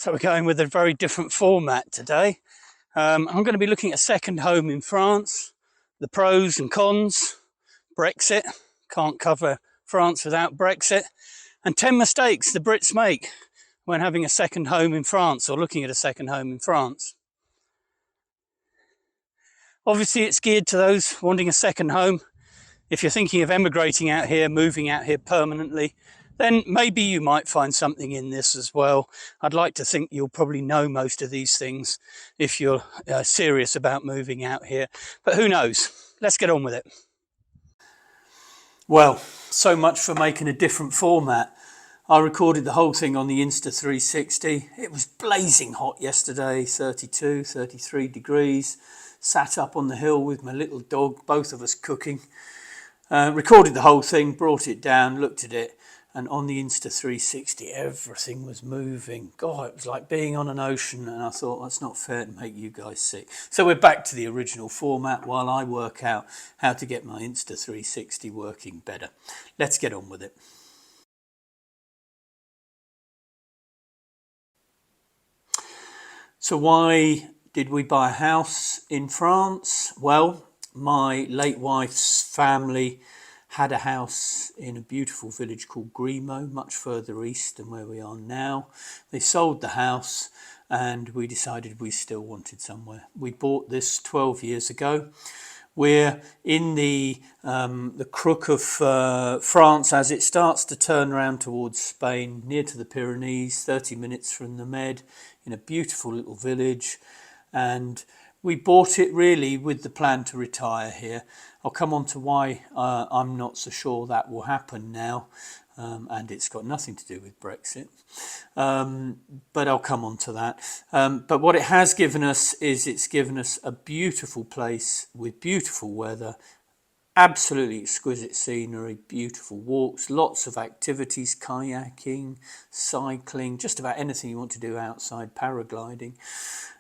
So we're going with a very different format today. I'm going to be looking at a second home in France, the pros and cons, Brexit, can't cover France without Brexit, and 10 mistakes the Brits make when having a second home in France or looking at a second home in France. Obviously, it's geared to those wanting a second home. If you're thinking of emigrating out here, moving out here permanently, then maybe you might find something in this as well. I'd like to think you'll probably know most of these things if you're serious about moving out here, but who knows? Let's get on with it. Well, so much for making a different format. I recorded the whole thing on the Insta360. It was blazing hot yesterday, 32, 33 degrees. Sat up on the hill with my little dog, both of us cooking. Recorded the whole thing, brought it down, looked at it, and on the Insta360 everything was moving. God, it was like being on an ocean, and I thought, that's not fair to make you guys sick. So we're back to the original format while I work out how to get my Insta360 working better. Let's get on with it. So why did we buy a house in France? Well, my late wife's family had a house in a beautiful village called Grimaud, much further east than where we are now. They sold the house and we decided we still wanted somewhere. We bought this 12 years ago. We're in the crook of France as it starts to turn around towards Spain, near to the Pyrenees, 30 minutes from the Med, in a beautiful little village. And we bought it really with the plan to retire here. I'll come on to why I'm not so sure that will happen now. And it's got nothing to do with Brexit. But I'll come on to that. But what it has given us is it's given us a beautiful place with beautiful weather, absolutely exquisite scenery, beautiful walks, lots of activities, kayaking, cycling, just about anything you want to do outside, paragliding.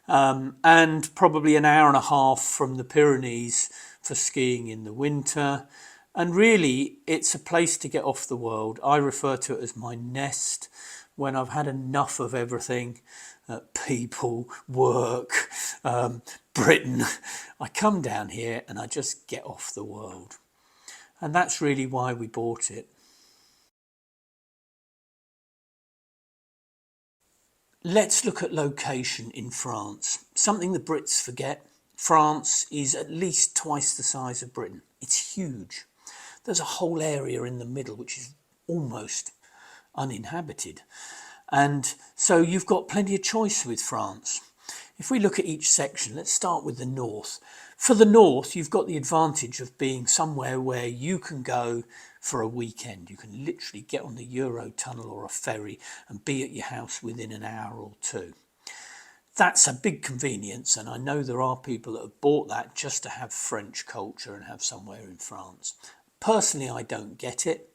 And probably an hour and a half from the Pyrenees for skiing in the winter. And really, it's a place to get off the world. I refer to it as my nest when I've had enough of everything, people, work, Britain. I come down here and I just get off the world. And that's really why we bought it. Let's look at location in France. Something the Brits forget. France is at least twice the size of Britain. It's huge. There's a whole area in the middle which is almost uninhabited. And so you've got plenty of choice with France. If we look at each section, let's start with the north. For the north, you've got the advantage of being somewhere where you can go for a weekend. You can literally get on the Eurotunnel or a ferry and be at your house within an hour or two. That's a big convenience, and I know there are people that have bought that just to have French culture and have somewhere in France. Personally, I don't get it.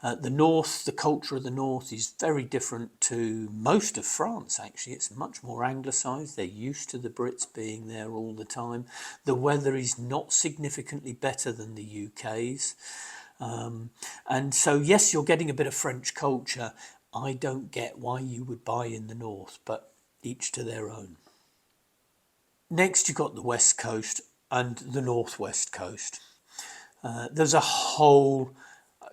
The north, the culture of the north is very different to most of France, actually. It's much more anglicised. They're used to the Brits being there all the time. The weather is not significantly better than the UK's. And so, yes, you're getting a bit of French culture. I don't get why you would buy in the north, but each to their own. Next, you've got the west coast and the northwest coast. There's a whole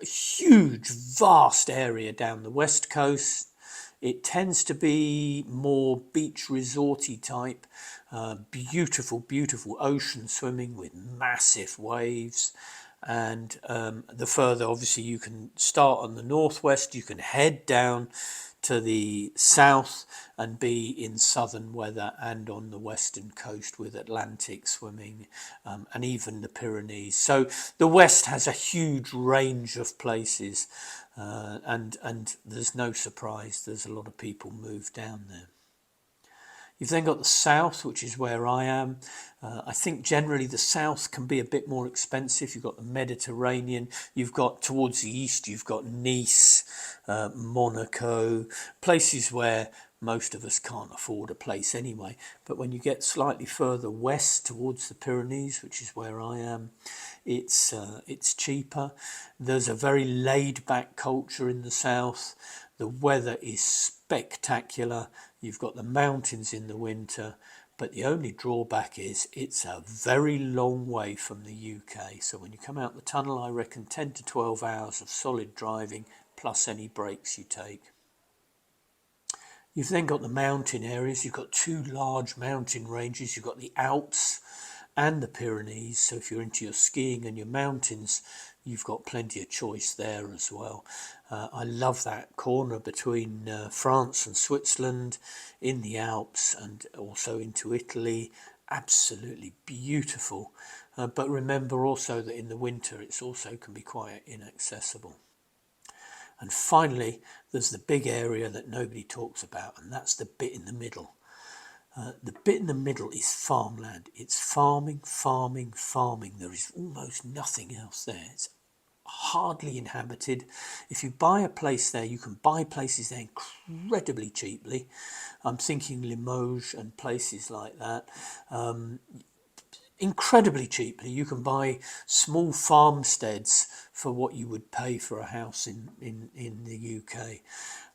huge, vast area down the west coast. It tends to be more beach resorty type, beautiful, beautiful ocean swimming with massive waves. And the further, obviously, you can start on the northwest, you can head down to the south and be in southern weather, and on the western coast with Atlantic swimming and even the Pyrenees. So the west has a huge range of places and there's no surprise there's a lot of people move down there. You've then got the south, which is where I am. I think generally the south can be a bit more expensive. You've got the Mediterranean. You've got towards the east, you've got Nice, Monaco, places where most of us can't afford a place anyway. But when you get slightly further west towards the Pyrenees, which is where I am, it's cheaper. There's a very laid-back culture in the south. The weather is spectacular. You've got the mountains in the winter, but the only drawback is it's a very long way from the UK. So when you come out the tunnel, I reckon 10 to 12 hours of solid driving plus any breaks you take. You've then got the mountain areas. You've got two large mountain ranges. You've got the Alps and the Pyrenees. So if you're into your skiing and your mountains, you've got plenty of choice there as well. I love that corner between France and Switzerland, in the Alps and also into Italy. Absolutely beautiful. But remember also that in the winter it's also can be quite inaccessible. And finally, there's the big area that nobody talks about, and that's the bit in the middle. The bit in the middle is farmland. It's farming, farming, farming. There is almost nothing else there. It's hardly inhabited. If you buy a place there, you can buy places there incredibly cheaply. I'm thinking Limoges and places like that. Incredibly cheaply. You can buy small farmsteads for what you would pay for a house in the UK.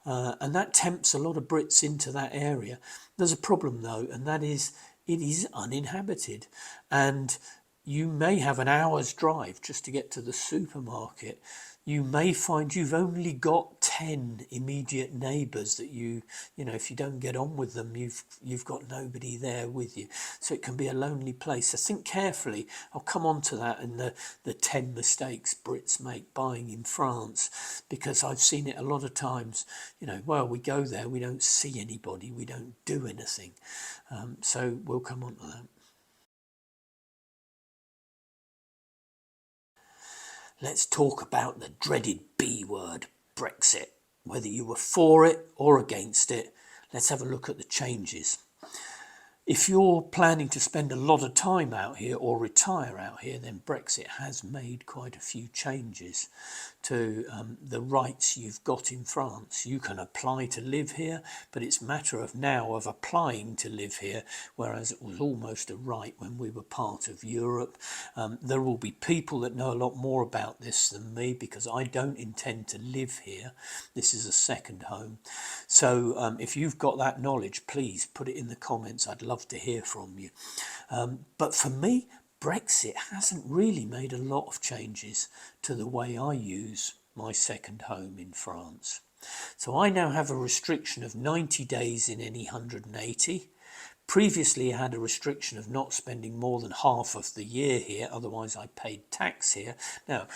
And that tempts a lot of Brits into that area. There's a problem though, and that is it is uninhabited. And you may have an hour's drive just to get to the supermarket. You may find you've only got 10 immediate neighbours that you know, if you don't get on with them, you've got nobody there with you. So it can be a lonely place. So think carefully. I'll come on to that in the 10 mistakes Brits make buying in France, because I've seen it a lot of times. You know, well, we go there, we don't see anybody, we don't do anything. So we'll come on to that. Let's talk about the dreaded B word, Brexit. Whether you were for it or against it, let's have a look at the changes. If you're planning to spend a lot of time out here or retire out here, then Brexit has made quite a few changes to the rights you've got in France. You can apply to live here, but it's a matter of now of applying to live here, whereas it was almost a right when we were part of Europe. There will be people that know a lot more about this than me, because I don't intend to live here. This is a second home. So if you've got that knowledge, please put it in the comments. I'd love to hear from you. But for me, Brexit hasn't really made a lot of changes to the way I use my second home in France. So I now have a restriction of 90 days in any 180. Previously I had a restriction of not spending more than half of the year here, otherwise I paid tax here. Now,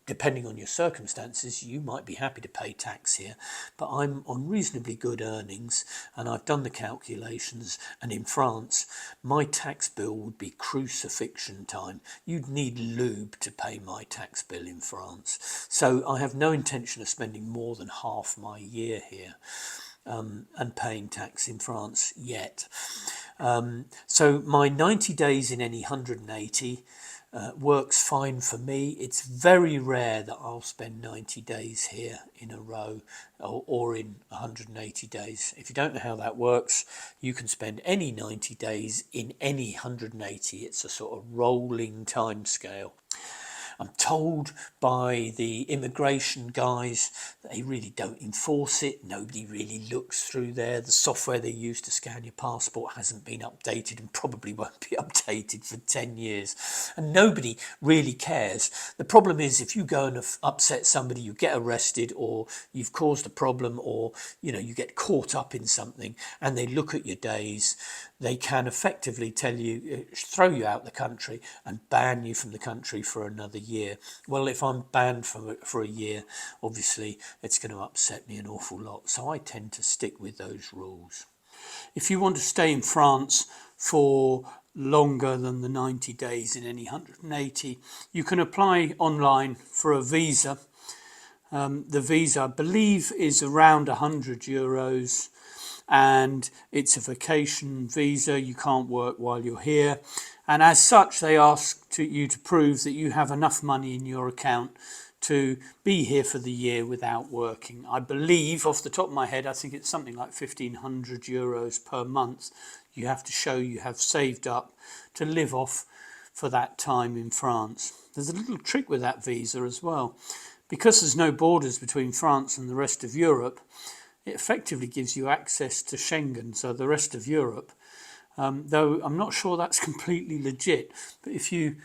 depending on your circumstances, you might be happy to pay tax here, but I'm on reasonably good earnings and I've done the calculations, and in France my tax bill would be crucifixion time. You'd need lube to pay my tax bill in France. So I have no intention of spending more than half my year here and paying tax in France yet. So my 90 days in any 180 works fine for me. It's very rare that I'll spend 90 days here in a row or in 180 days. If you don't know how that works, you can spend any 90 days in any 180. It's a sort of rolling time scale. I'm told by the immigration guys that they really don't enforce it. Nobody really looks through there. The software they use to scan your passport hasn't been updated and probably won't be updated for 10 years. And nobody really cares. The problem is if you go and upset somebody, you get arrested, or you've caused a problem, or you know, you get caught up in something and they look at your days, they can effectively tell you, throw you out the country and ban you from the country for another year. Well, if I'm banned for a year, obviously it's going to upset me an awful lot. So I tend to stick with those rules. If you want to stay in France for longer than the 90 days in any 180, you can apply online for a visa. The visa, I believe, is around €100. And it's a vacation visa. You can't work while you're here, and as such they ask you to prove that you have enough money in your account to be here for the year without working. I believe, off the top of my head, I think it's something like €1,500 per month you have to show you have saved up to live off for that time in France. There's a little trick with that visa as well. Because there's no borders between France and the rest of Europe, it effectively gives you access to Schengen, so the rest of Europe. Though I'm not sure that's completely legit, but if you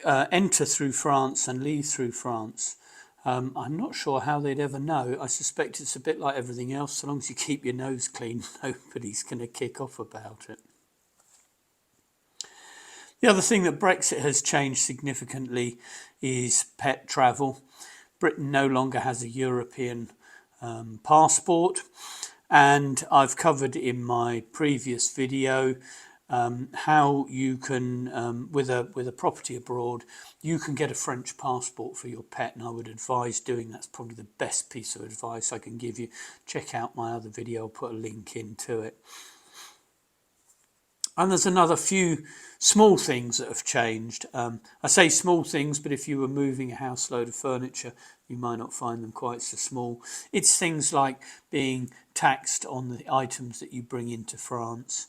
enter through France and leave through France, I'm not sure how they'd ever know. I suspect it's a bit like everything else. So long as you keep your nose clean, nobody's going to kick off about it. The other thing that Brexit has changed significantly is pet travel. Britain no longer has a European passport, and I've covered in my previous video how you can, with a property abroad, you can get a French passport for your pet, and I would advise doing that's probably the best piece of advice I can give you. Check out my other video, I'll put a link into it. And there's another few small things that have changed. I say small things, but if you were moving a house load of furniture, you might not find them quite so small. It's things like being taxed on the items that you bring into France.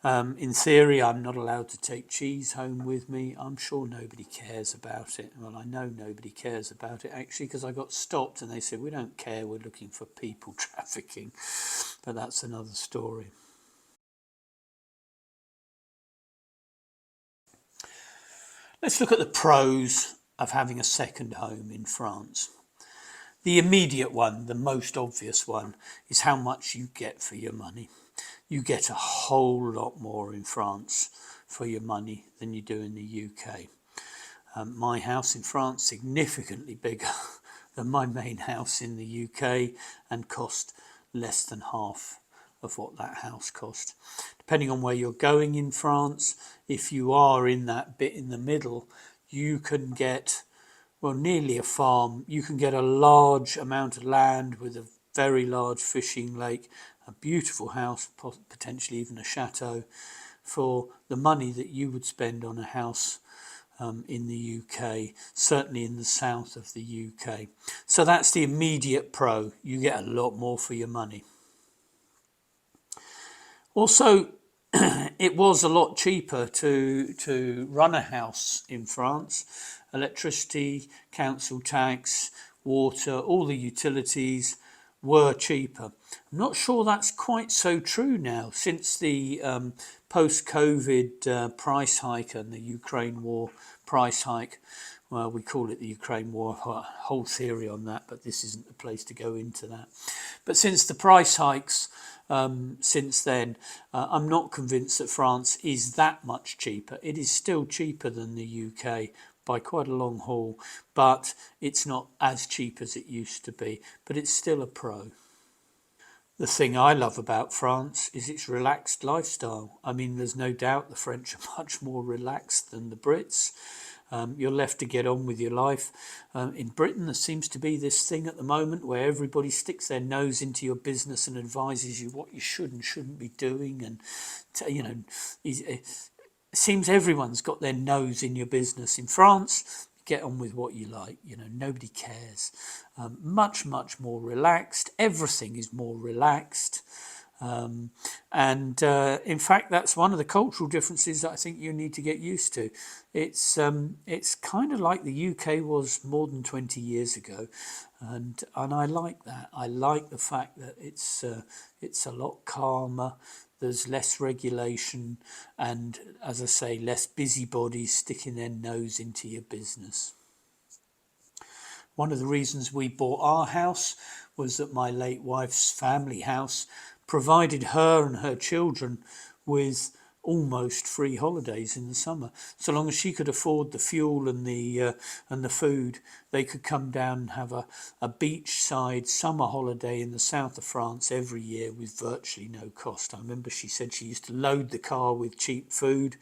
In theory, I'm not allowed to take cheese home with me. I'm sure nobody cares about it. Well, I know nobody cares about it actually, because I got stopped and they said, we don't care, we're looking for people trafficking. But that's another story. Let's look at the pros of having a second home in France. The immediate one, the most obvious one, is how much you get for your money. You get a whole lot more in France for your money than you do in the UK. My house in France is significantly bigger than my main house in the UK and cost less than half of what that house cost. Depending on where you're going in France, if you are in that bit in the middle, you can get, well, nearly a farm. You can get a large amount of land with a very large fishing lake, a beautiful house, potentially even a chateau, for the money that you would spend on a house in the UK, certainly in the south of the UK. So that's the immediate pro. You get a lot more for your money. Also, it was a lot cheaper to run a house in France. Electricity, council tax, water, all the utilities were cheaper. I'm not sure that's quite so true now since the post-COVID price hike and the Ukraine war price hike. Well, we call it the Ukraine war, whole theory on that, but this isn't the place to go into that. But since the price hikes since then, I'm not convinced that France is that much cheaper. It is still cheaper than the UK by quite a long haul, but it's not as cheap as it used to be, but it's still a pro. The thing I love about France is its relaxed lifestyle. I mean, there's no doubt the French are much more relaxed than the Brits. You're left to get on with your life. In Britain, there seems to be this thing at the moment where everybody sticks their nose into your business and advises you what you should and shouldn't be doing. And, it seems everyone's got their nose in your business. In France, get on with what you like. Nobody cares. Much more relaxed. Everything is more relaxed. In fact, that's one of the cultural differences that I think you need to get used to. It's kind of like the UK was more than 20 years ago, and I like that. I like the fact that it's a lot calmer. There's less regulation, and as I say, less busybodies sticking their nose into your business. One of the reasons we bought our house was that my late wife's family house provided her and her children with almost free holidays in the summer. So long as she could afford the fuel and the food, they could come down and have a beachside summer holiday in the south of France every year with virtually no cost. I remember she said she used to load the car with cheap food,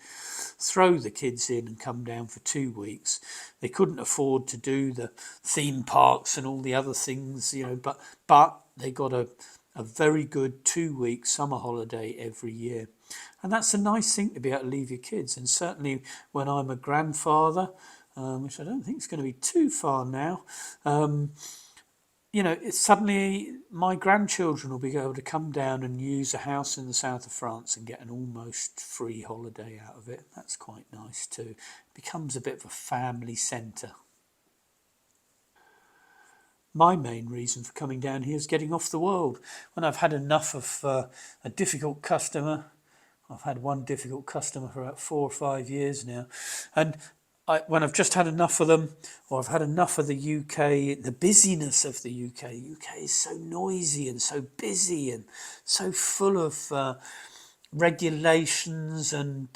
throw the kids in and come down for 2 weeks. They couldn't afford to do the theme parks and all the other things, but they got a very good 2-week summer holiday every year. And that's a nice thing to be able to leave your kids. And certainly when I'm a grandfather, which I don't think is going to be too far now, suddenly my grandchildren will be able to come down and use a house in the south of France and get an almost free holiday out of it. That's quite nice too. It becomes a bit of a family centre. My main reason for coming down here is getting off the world. When I've had enough of a difficult customer, I've had one difficult customer for about 4 or 5 years now, and when I've just had enough of them, or I've had enough of the UK, the busyness of the UK. UK is so noisy and so busy and so full of regulations and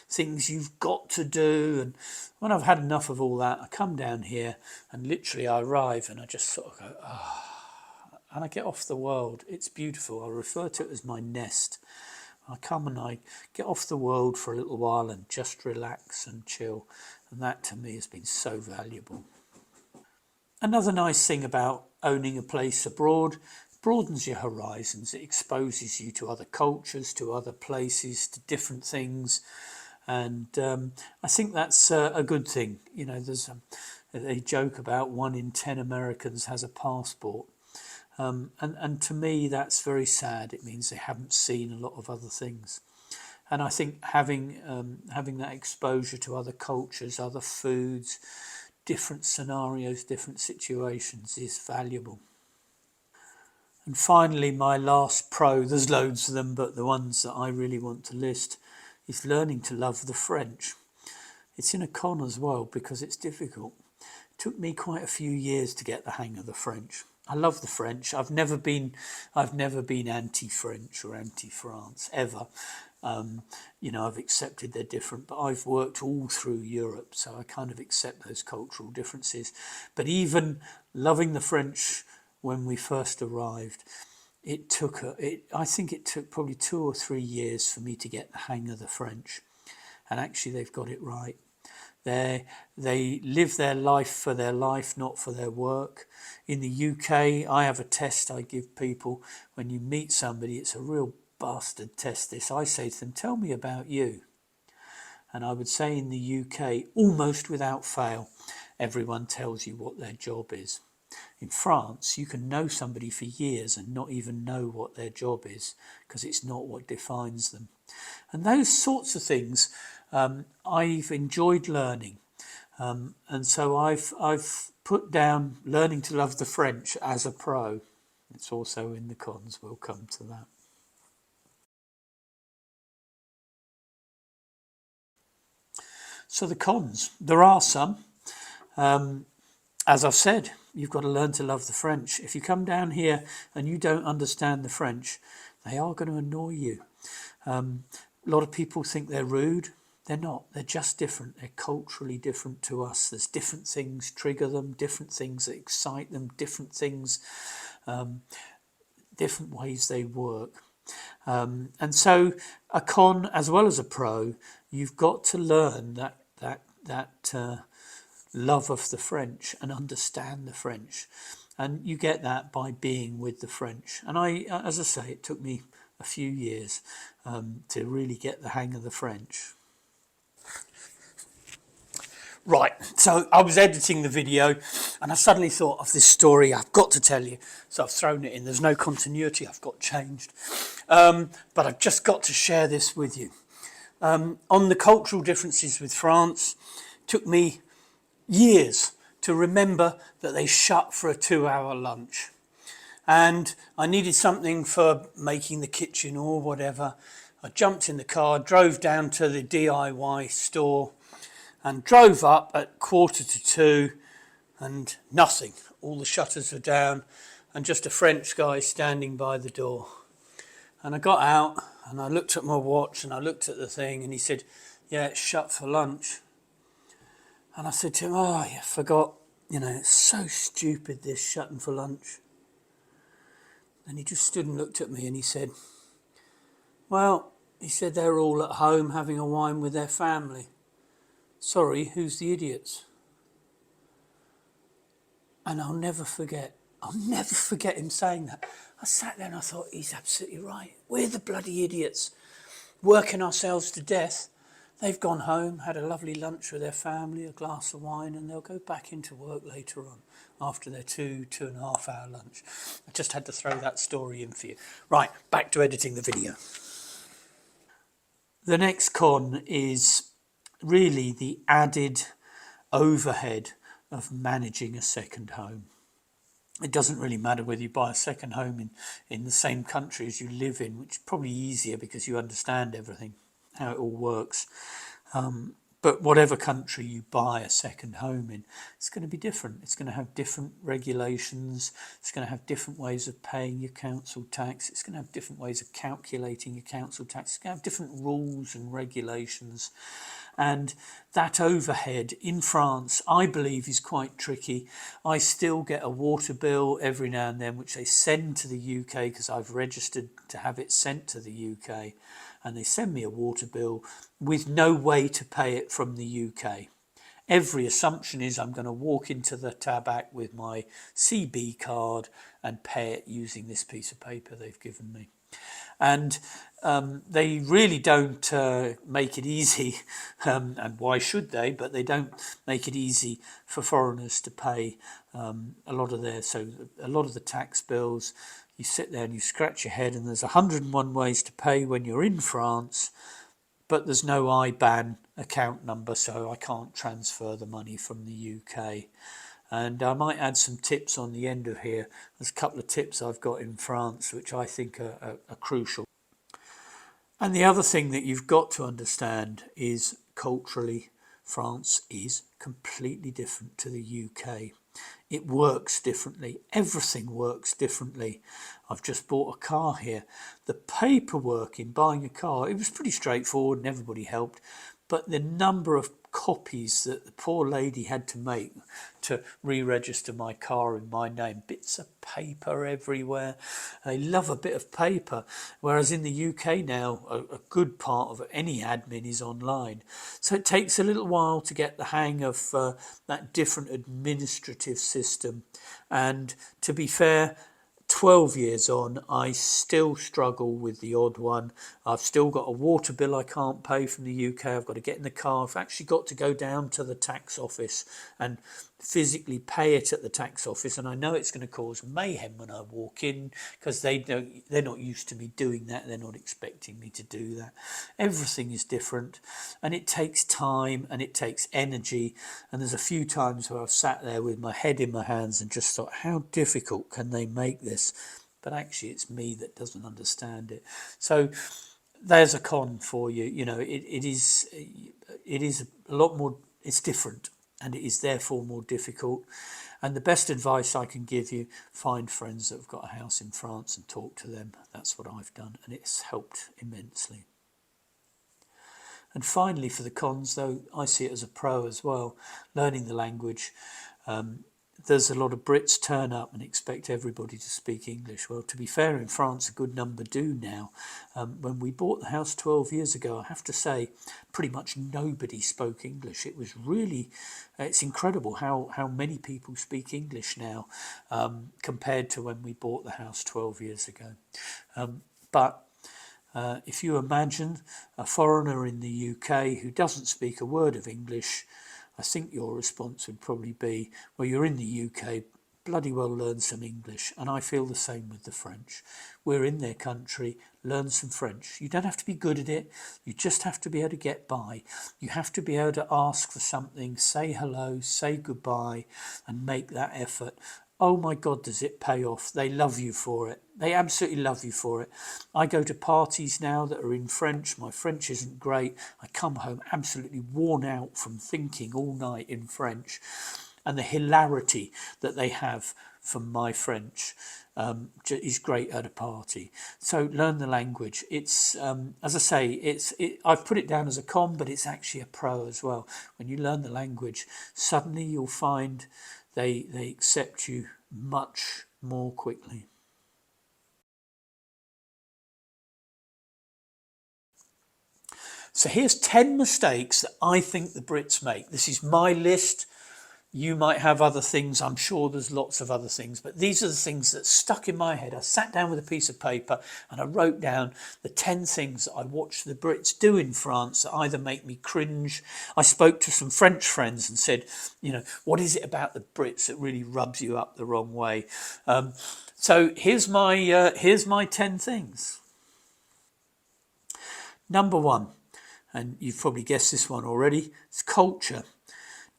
things you've got to do. And when I've had enough of all that, I come down here and literally I arrive and I just sort of go, and I get off the world. It's beautiful. I refer to it as my nest. I come and I get off the world for a little while and just relax and chill. And that to me has been so valuable. Another nice thing about owning a place abroad, broadens your horizons. It exposes you to other cultures, to other places, to different things. And I think that's a good thing. You know, there's a joke about 1 in 10 Americans has a passport. And to me, that's very sad. It means they haven't seen a lot of other things. And I think having that exposure to other cultures, other foods, different scenarios, different situations is valuable. And finally, my last pro, there's loads of them, but the ones that I really want to list is learning to love the French. It's in a con as well because it's difficult. It took me quite a few years to get the hang of the French. I love the French. I've never been anti-French or anti-France ever. You know, I've accepted they're different, but I've worked all through Europe, so I kind of accept those cultural differences. But even loving the French when we first arrived, I think it took probably 2 or 3 years for me to get the hang of the French. And actually, they've got it right. They live their life for their life, not for their work. In the UK, I have a test I give people. When you meet somebody, it's a real bastard test this. I say to them, tell me about you. And I would say in the UK, almost without fail, everyone tells you what their job is. In France, you can know somebody for years and not even know what their job is because it's not what defines them. And those sorts of things I've enjoyed learning. And so I've put down learning to love the French as a pro. It's also in the cons. We'll come to that. So the cons, there are some. As I've said, you've got to learn to love the French. If you come down here and you don't understand the French, they are going to annoy you. A lot of people think they're rude. They're not. They're just different. They're culturally different to us. There's different things trigger them, different things that excite them, different things, different ways they work. And so a con as well as a pro, you've got to learn that love of the French and understand the French. And you get that by being with the French. And as I say, it took me a few years to really get the hang of the French. Right, so I was editing the video and I suddenly thought of this story I've got to tell you. So I've thrown it in. There's no continuity, I've got changed. But I've just got to share this with you. On the cultural differences with France, it took me years to remember that they shut for a 2-hour lunch. And I needed something for making the kitchen or whatever. I jumped in the car, drove down to the DIY store and drove up at 1:45 and nothing. All the shutters were down and just a French guy standing by the door. And I got out and I looked at my watch and I looked at the thing and he said, yeah, it's shut for lunch. And I said to him, oh, you forgot, it's so stupid this shutting for lunch. And he just stood and looked at me and he said, well, he said they're all at home having a wine with their family. Sorry, who's the idiots? And I'll never forget him saying that. I sat there and I thought, he's absolutely right. We're the bloody idiots, working ourselves to death. They've gone home, had a lovely lunch with their family, a glass of wine, and they'll go back into work later on after their 2.5 hour lunch. I just had to throw that story in for you. Right, back to editing the video. The next con is really the added overhead of managing a second home. It doesn't really matter whether you buy a second home in the same country as you live in, which is probably easier because you understand everything, how it all works. But whatever country you buy a second home in, it's going to be different. It's going to have different regulations. It's going to have different ways of paying your council tax. It's going to have different ways of calculating your council tax. It's going to have different rules and regulations. And that overhead in France, I believe, is quite tricky. I still get a water bill every now and then, which they send to the UK because I've registered to have it sent to the UK. And they send me a water bill with no way to pay it from the UK. Every assumption is I'm going to walk into the tabac with my CB card and pay it using this piece of paper they've given me. And they really don't make it easy, and why should they? But they don't make it easy for foreigners to pay a lot of the tax bills. You sit there and you scratch your head, and there's 101 ways to pay when you're in France, but there's no IBAN account number, so I can't transfer the money from the UK. And I might add some tips on the end of here. There's a couple of tips I've got in France which I think are crucial. And the other thing that you've got to understand is culturally, France is completely different to the UK. It works differently. Everything works differently. I've just bought a car here. The paperwork in buying a car, it was pretty straightforward and everybody helped. But the number of copies that the poor lady had to make to re-register my car in my name, bits of paper everywhere. They love a bit of paper, whereas in the UK now a good part of any admin is online, so it takes a little while to get the hang of that different administrative system. And to be fair, 12 years on, I still struggle with the odd one. I've still got a water bill I can't pay from the UK. I've got to get in the car. I've actually got to go down to the tax office and physically pay it at the tax office. And I know it's going to cause mayhem when I walk in because they're not used to me doing that. They're not expecting me to do that. Everything is different, and it takes time and it takes energy. And there's a few times where I've sat there with my head in my hands and just thought, how difficult can they make this? But actually it's me that doesn't understand it. So there's a con for you. You know, it is a lot more, it's different, and it is therefore more difficult. And the best advice I can give you, find friends that have got a house in France and talk to them. That's what I've done, and it's helped immensely. And finally, for the cons, though, I see it as a pro as well, learning the language. There's a lot of Brits turn up and expect everybody to speak English. Well, to be fair, in France, a good number do now. When we bought the house 12 years ago, I have to say, pretty much nobody spoke English. It was really, it's incredible how many people speak English now compared to when we bought the house 12 years ago. But if you imagine a foreigner in the UK who doesn't speak a word of English, I think your response would probably be, well, you're in the UK, bloody well learn some English. And I feel the same with the French. We're in their country, learn some French. You don't have to be good at it. You just have to be able to get by. You have to be able to ask for something, say hello, say goodbye, and make that effort. Oh my God, does it pay off? They love you for it. They absolutely love you for it. I go to parties now that are in French. My French isn't great. I come home absolutely worn out from thinking all night in French. And the hilarity that they have from my French is great at a party. So learn the language. It's, as I say, I've put it down as a con, but it's actually a pro as well. When you learn the language, suddenly you'll find they accept you much more quickly. So here's 10 mistakes that I think the Brits make. This is my list. You might have other things. I'm sure there's lots of other things, but these are the things that stuck in my head. I sat down with a piece of paper and I wrote down the 10 things that I watched the Brits do in France that either make me cringe. I spoke to some French friends and said, you know, what is it about the Brits that really rubs you up the wrong way? So here's my 10 things. Number one, and you've probably guessed this one already, it's culture.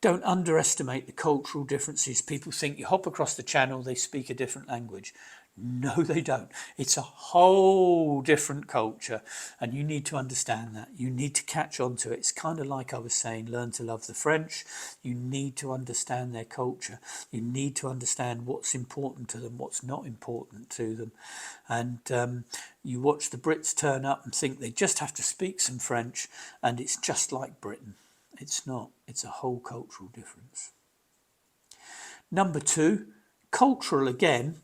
Don't underestimate the cultural differences. People think you hop across the channel, they speak a different language. No, they don't. It's a whole different culture, and you need to understand that. You need to catch on to it. It's kind of like I was saying, learn to love the French. You need to understand their culture. You need to understand what's important to them, what's not important to them. And you watch the Brits turn up and think they just have to speak some French, and it's just like Britain. It's not. It's a whole cultural difference. Number 2, cultural again.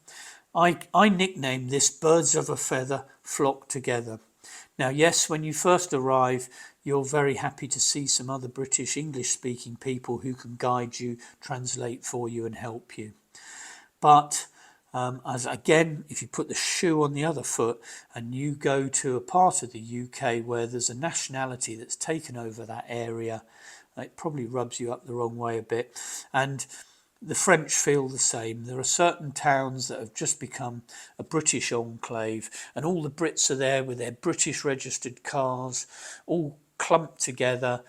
I nicknamed this birds of a feather flock together. Now, yes, when you first arrive, you're very happy to see some other British English speaking people who can guide you, translate for you and help you. But as again, if you put the shoe on the other foot and you go to a part of the UK where there's a nationality that's taken over that area, it probably rubs you up the wrong way a bit. And the French feel the same. There are certain towns that have just become a British enclave, and all the Brits are there with their British registered cars, all clumped together.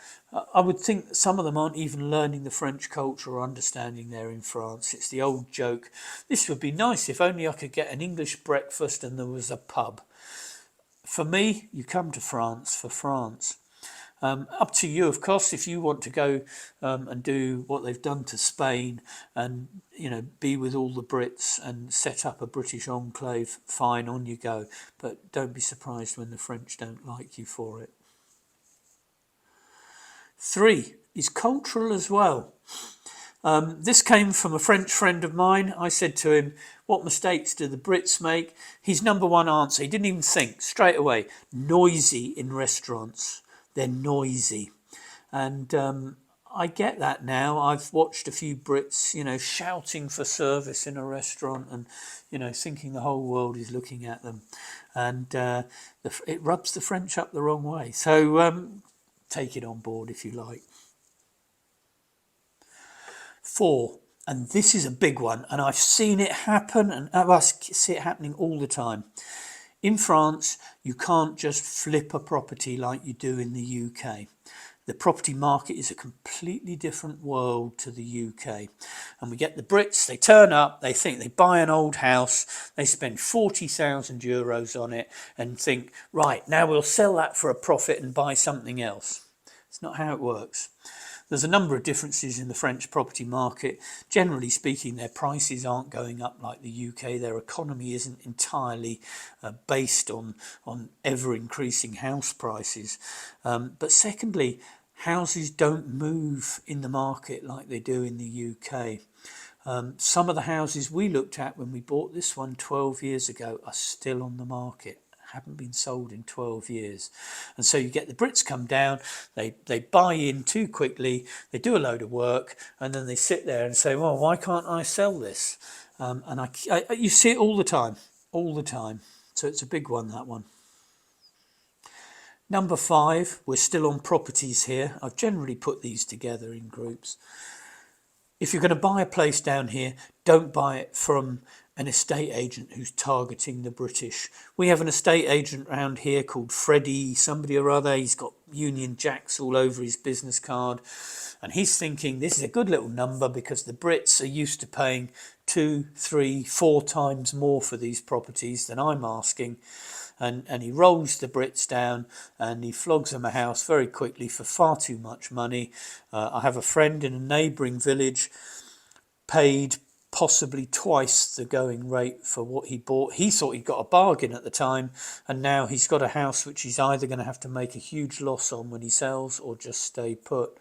I would think that some of them aren't even learning the French culture or understanding they're in France. It's the old joke. This would be nice if only I could get an English breakfast and there was a pub. For me, you come to France for France. Up to you, of course, if you want to go and do what they've done to Spain and, be with all the Brits and set up a British enclave, fine, on you go. But don't be surprised when the French don't like you for it. 3 is cultural as well. This came from a French friend of mine. I said to him, what mistakes do the Brits make? His number one answer, he didn't even think, straight away, noisy in restaurants. They're noisy. And I get that now. I've watched a few Brits, shouting for service in a restaurant and, thinking the whole world is looking at them. And it rubs the French up the wrong way. So take it on board if you like. 4, and this is a big one, and I've seen it happen, and I see it happening all the time. In France, you can't just flip a property like you do in the UK. The property market is a completely different world to the UK. And we get the Brits, they turn up, they think they buy an old house, they spend 40,000 euros on it and think, right, now we'll sell that for a profit and buy something else. It's not how it works. There's a number of differences in the French property market. Generally speaking, their prices aren't going up like the UK. Their economy isn't entirely based on ever-increasing house prices. But secondly, houses don't move in the market like they do in the UK. Some of the houses we looked at when we bought this one 12 years ago are still on the market. Haven't been sold in 12 years. And so you get the Brits come down, they buy in too quickly, they do a load of work, and then they sit there and say, well, why can't I sell this? And you see it all the time. So it's a big one, that one. Number 5, we're still on properties here. I've generally put these together in groups. If you're going to buy a place down here, don't buy it from an estate agent who's targeting the British. We have an estate agent around here called Freddie somebody or other. He's got Union Jacks all over his business card. And he's thinking this is a good little number because the Brits are used to paying 2, 3, 4 times more for these properties than I'm asking. And he rolls the Brits down and he flogs them a house very quickly for far too much money. I have a friend in a neighbouring village paid possibly twice the going rate for what he bought. He thought he'd got a bargain at the time, and now he's got a house which he's either going to have to make a huge loss on when he sells or just stay put.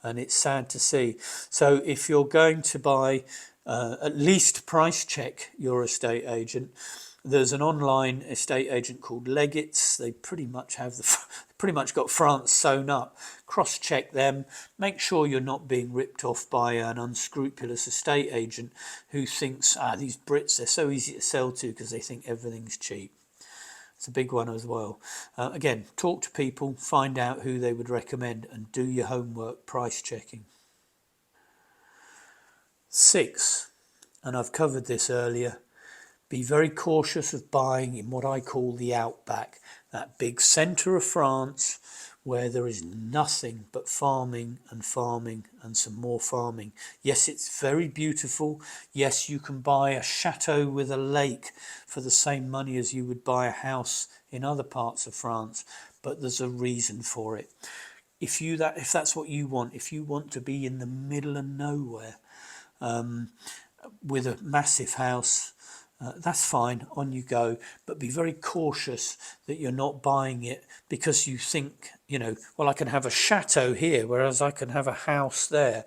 And it's sad to see. So if you're going to buy, at least price check your estate agent. There's an online estate agent called Legates. They pretty much got France sewn up. Cross-check them. Make sure you're not being ripped off by an unscrupulous estate agent who thinks, these Brits, they're so easy to sell to because they think everything's cheap. It's a big one as well. Again, talk to people, find out who they would recommend and do your homework price checking. 6, and I've covered this earlier, be very cautious of buying in what I call the outback, that big centre of France where there is nothing but farming and farming and some more farming. Yes, it's very beautiful. Yes, you can buy a chateau with a lake for the same money as you would buy a house in other parts of France, but there's a reason for it. If that's what you want, if you want to be in the middle of nowhere with a massive house, that's fine, on you go, but be very cautious that you're not buying it because you think, well, I can have a chateau here, whereas I can have a house there.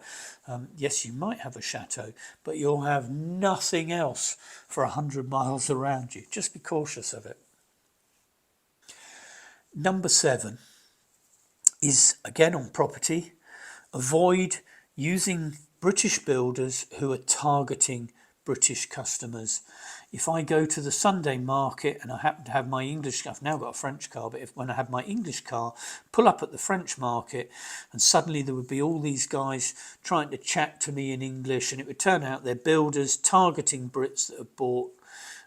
Yes, you might have a chateau, but you'll have nothing else for 100 miles around you. Just be cautious of it. Number 7 is again on property. Avoid using British builders who are targeting British customers. If I go to the Sunday market and I happen to have my English, I've now got a French car, but when I have my English car, pull up at the French market and suddenly there would be all these guys trying to chat to me in English, and it would turn out they're builders targeting Brits that have bought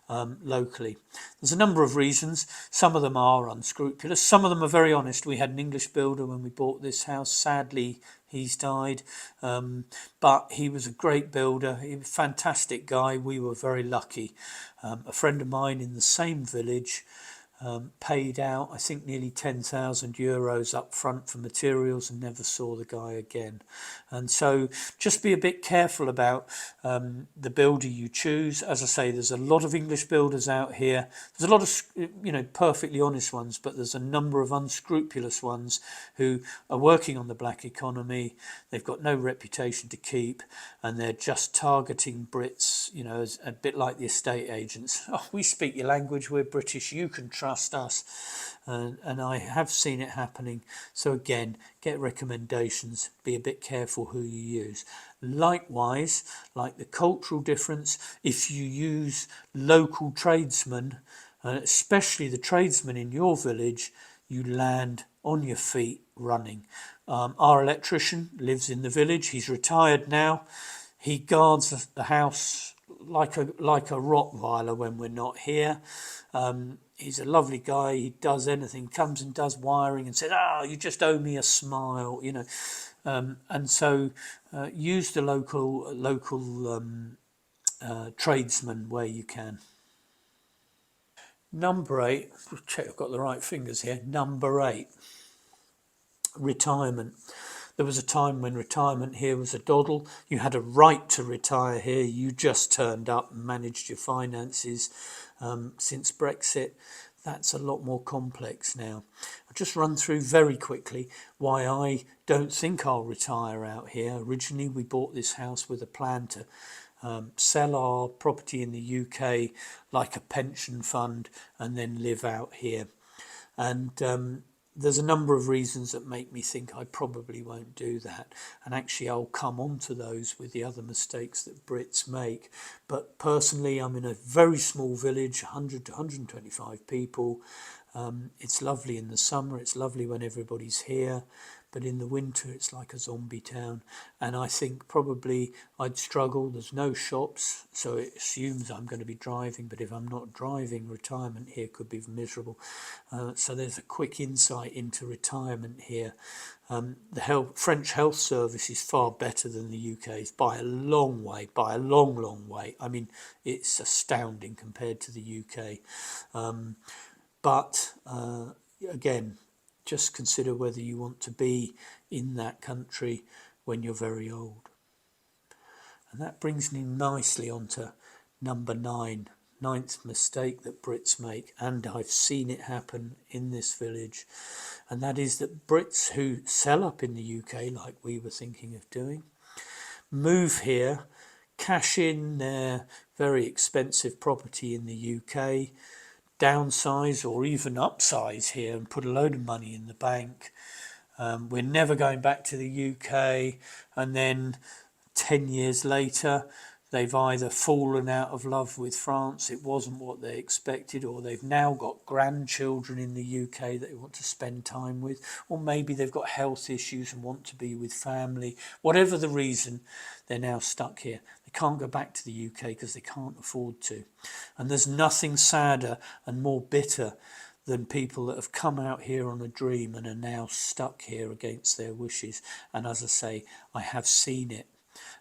locally. There's a number of reasons. Some of them are unscrupulous. Some of them are very honest. We had an English builder when we bought this house. Sadly, he's died. But he was a great builder. He was a fantastic guy. We were very lucky. A friend of mine in the same village paid out, I think, nearly 10,000 euros up front for materials and never saw the guy again. And so just be a bit careful about the builder you choose. As I say, there's a lot of English builders out here. There's a lot of, perfectly honest ones, but there's a number of unscrupulous ones who are working on the black economy. They've got no reputation to keep, and they're just targeting Brits, as a bit like the estate agents. Oh, we speak your language, we're British, you can trust us. And I have seen it happening. So again, get recommendations, be a bit careful who you use. Likewise, like the cultural difference, if you use local tradesmen, especially the tradesmen in your village, you land on your feet running. Our electrician lives in the village. He's retired now. He guards the house like a Rottweiler when we're not here. He's a lovely guy. He does anything, comes and does wiring and says, you just owe me a smile, and so use the local tradesman where you can. Number 8, check I've got the right fingers here. Number 8, retirement. There was a time when retirement here was a doddle. You had a right to retire here. You just turned up and managed your finances. Since Brexit, that's a lot more complex now. I'll just run through very quickly why I don't think I'll retire out here. Originally, we bought this house with a plan to sell our property in the UK like a pension fund and then live out here. And there's a number of reasons that make me think I probably won't do that. And actually, I'll come on to those with the other mistakes that Brits make. But personally, I'm in a very small village, 100 to 125 people. It's lovely in the summer. It's lovely when everybody's here. But in the winter, it's like a zombie town. And I think probably I'd struggle. There's no shops, so it assumes I'm going to be driving. But if I'm not driving, retirement here could be miserable. So there's a quick insight into retirement here. The French health service is far better than the UK's by a long way, by a long, long way. I mean, it's astounding compared to the UK. But again, just consider whether you want to be in that country when you're very old. And that brings me nicely onto number 9, ninth mistake that Brits make, and I've seen it happen in this village, and that is that Brits who sell up in the UK, like we were thinking of doing, move here, cash in their very expensive property in the UK, downsize or even upsize here and put a load of money in the bank. We're never going back to the UK, and then 10 years later they've either fallen out of love with France, it wasn't what they expected, or they've now got grandchildren in the UK that they want to spend time with, or maybe they've got health issues and want to be with family. Whatever the reason, they're now stuck here. They can't go back to the UK because they can't afford to. And there's nothing sadder and more bitter than people that have come out here on a dream and are now stuck here against their wishes. And as I say, I have seen it,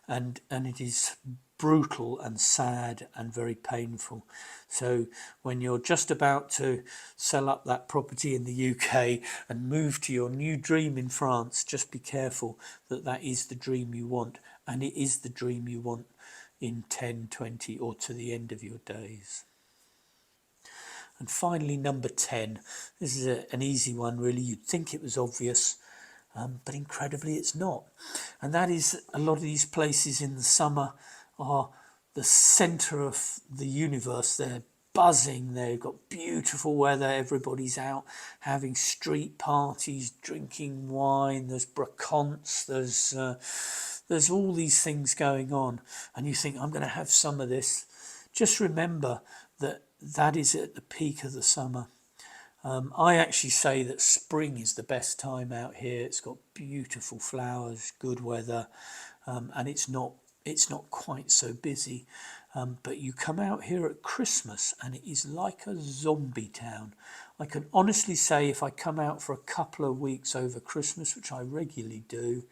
and it is brutal and sad and very painful. So when you're just about to sell up that property in the UK and move to your new dream in France, just be careful that that is the dream you want, and it is the dream you want in 10, 20, or to the end of your days. And finally, number 10. This is an easy one, really. You'd think it was obvious, but incredibly it's not. And that is, a lot of these places in the summer are the centre of the universe. They're buzzing, they've got beautiful weather, everybody's out having street parties, drinking wine, there's bracons, there's all these things going on, and you think, I'm going to have some of this. Just remember that that is at the peak of the summer. I actually say that spring is the best time out here. It's got beautiful flowers, good weather, and it's not quite so busy. But you come out here at Christmas and it is like a zombie town. I can honestly say, if I come out for a couple of weeks over Christmas, which I regularly do,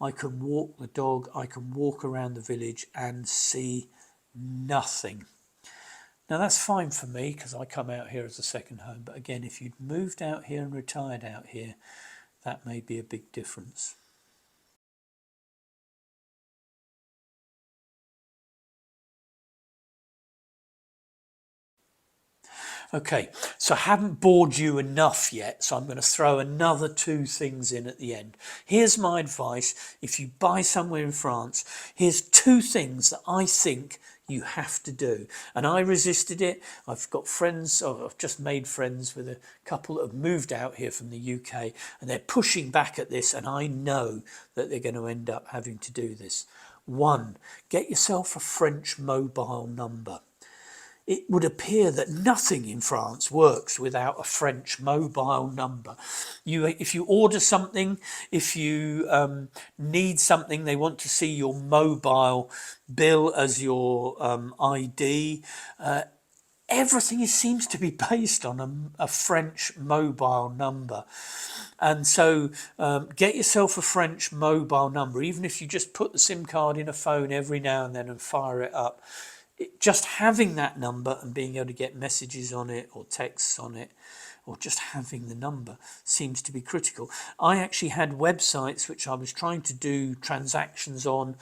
I can walk the dog, I can walk around the village and see nothing. Now that's fine for me because I come out here as a second home. But again, if you'd moved out here and retired out here, that may be a big difference. Okay, so I haven't bored you enough yet, so I'm going to throw another two things in at the end. Here's my advice. If you buy somewhere in France, here's two things that I think you have to do. And I resisted it. I've got friends, I've just made friends with a couple that have moved out here from the UK, and they're pushing back at this, and I know that they're going to end up having to do this. One, get yourself a French mobile number. It would appear that nothing in France works without a French mobile number. If you order something, if you need something, they want to see your mobile bill as your ID. Everything seems to be based on a French mobile number. And so get yourself a French mobile number, even if you just put the SIM card in a phone every now and then and fire it up. Just having that number and being able to get messages on it or texts on it, or just having the number, seems to be critical. I actually had websites which I was trying to do transactions on,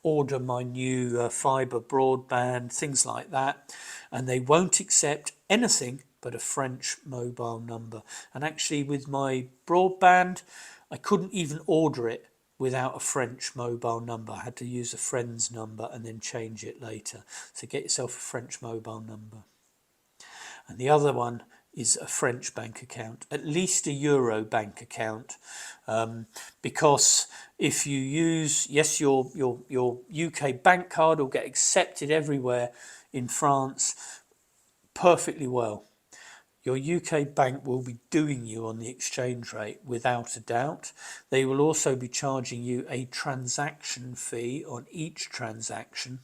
order my new fibre broadband, things like that, and they won't accept anything but a French mobile number. And actually with my broadband, I couldn't even order it without a French mobile number. I had to use a friend's number and then change it later. So get yourself a French mobile number. And the other one is a French bank account, at least a Euro bank account, because if you use, yes, your UK bank card will get accepted everywhere in France perfectly well. Your UK bank will be doing you on the exchange rate without a doubt. They will also be charging you a transaction fee on each transaction.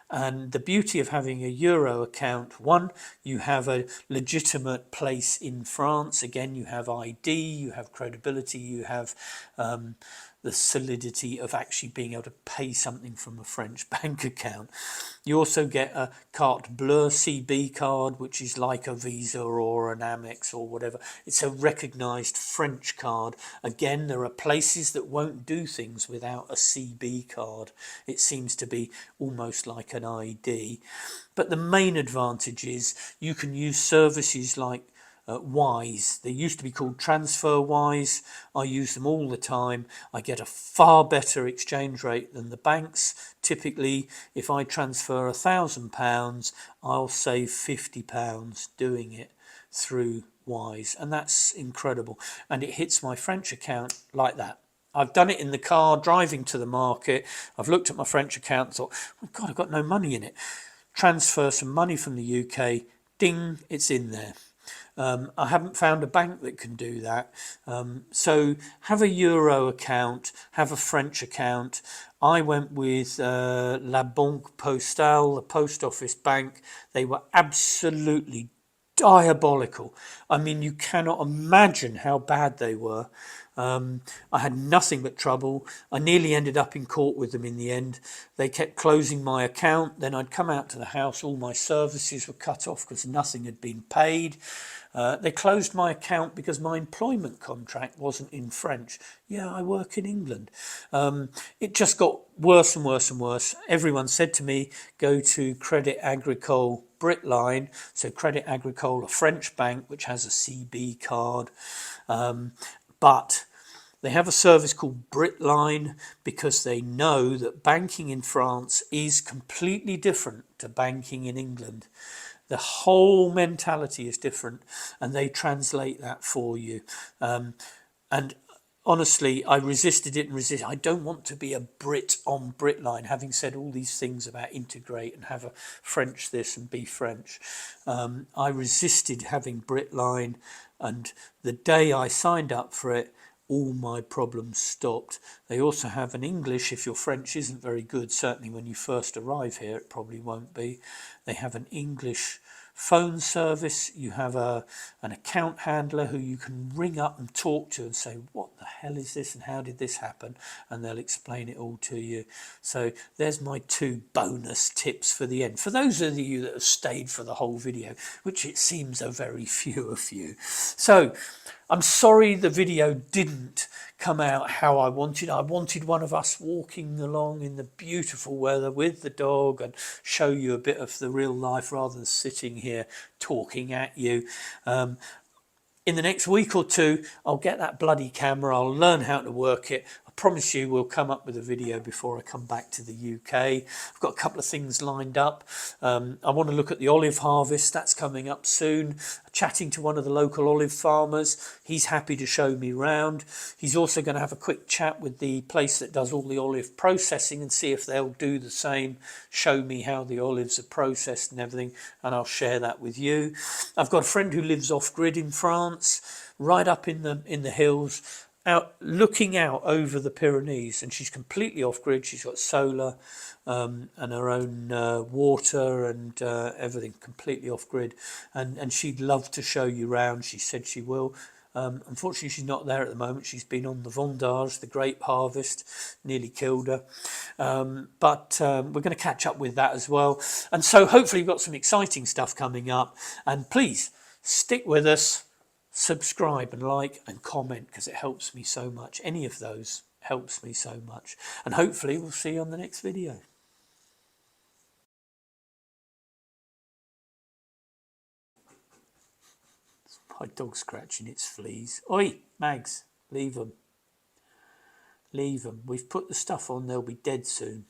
And the beauty of having a Euro account, one, you have a legitimate place in France. Again, you have ID, you have credibility, you have the solidity of actually being able to pay something from a French bank account. You also get a carte bleue CB card, which is like a Visa or an Amex or whatever. It's a recognised French card. Again, there are places that won't do things without a CB card. It seems to be almost like an ID. But the main advantage is you can use services like Wise. They used to be called TransferWise. I use them all the time. I get a far better exchange rate than the banks. Typically, if I transfer £1,000, I'll save £50 doing it through Wise, and that's incredible. And it hits my French account like that. I've done it in the car driving to the market. I've looked at my French account and thought, oh God, I've got no money in it. Transfer some money from the UK, ding, it's in there. I haven't found a bank that can do that. So have a Euro account, have a French account. I went with La Banque Postale, the post office bank. They were absolutely diabolical. I mean, you cannot imagine how bad they were. I had nothing but trouble. I nearly ended up in court with them in the end. They kept closing my account. Then I'd come out to the house. All my services were cut off because nothing had been paid. They closed my account because my employment contract wasn't in French. Yeah, I work in England. It just got worse and worse and worse. Everyone said to me, go to Credit Agricole Britline. So Credit Agricole, a French bank which has a CB card. But they have a service called Britline because they know that banking in France is completely different to banking in England. The whole mentality is different, and they translate that for you. And honestly, I resisted it and resisted. I don't want to be a Brit on Britline, having said all these things about integrate and have a French this and be French. I resisted having Britline, and the day I signed up for it, all my problems stopped. They also have an English, if your French isn't very good, certainly when you first arrive here, it probably won't be. They have an English phone service. You have an account handler who you can ring up and talk to and say, what the hell is this and how did this happen? And they'll explain it all to you. So there's my 2 bonus tips for the end. For those of you that have stayed for the whole video, which it seems are very few of you. So I'm sorry the video didn't come out how I wanted. I wanted one of us walking along in the beautiful weather with the dog and show you a bit of the real life rather than sitting here talking at you. In the next week or 2, I'll get that bloody camera. I'll learn how to work it. I promise you we'll come up with a video before I come back to the UK. I've got a couple of things lined up. I want to look at the olive harvest. That's coming up soon. Chatting to one of the local olive farmers. He's happy to show me round. He's also going to have a quick chat with the place that does all the olive processing and see if they'll do the same, show me how the olives are processed and everything, and I'll share that with you. I've got a friend who lives off-grid in France, right up in the hills, out looking out over the Pyrenees, and she's completely off-grid. She's got solar and her own water and everything completely off-grid, and she'd love to show you round. She said she will. Unfortunately, she's not there at the moment. She's been on the Vendange, the grape harvest, nearly killed her. But we're going to catch up with that as well. And so hopefully we've got some exciting stuff coming up. And please stick with us, subscribe and like and comment because it helps me so much. Any of those helps me so much. And hopefully we'll see you on the next video. My dog scratching its fleas. Oi, Mags, leave them. Leave them. We've put the stuff on, they'll be dead soon.